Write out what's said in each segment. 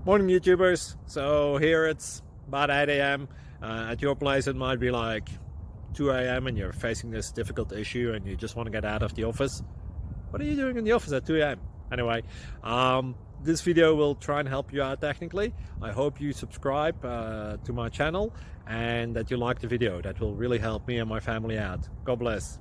Morning YouTubers. So here it's about 8 a.m. At your place it might be like 2 a.m. and you're facing this difficult issue and you just want to get out of the office. What are you doing in the office at 2 a.m.? Anyway, this video will try and help you out technically. I hope you subscribe to my channel and that you like the video. That will really help me and my family out. God bless.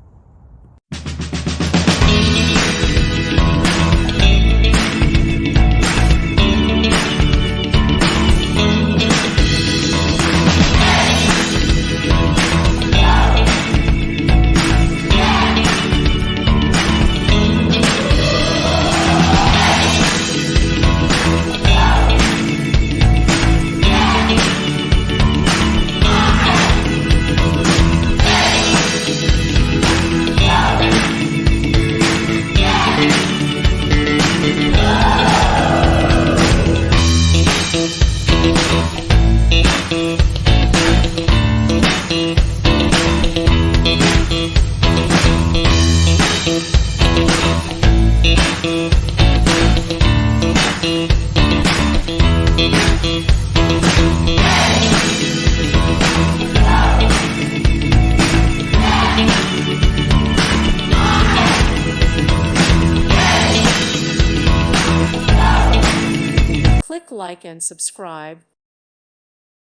Click like and subscribe.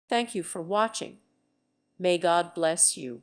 Thank you for watching. May God bless you.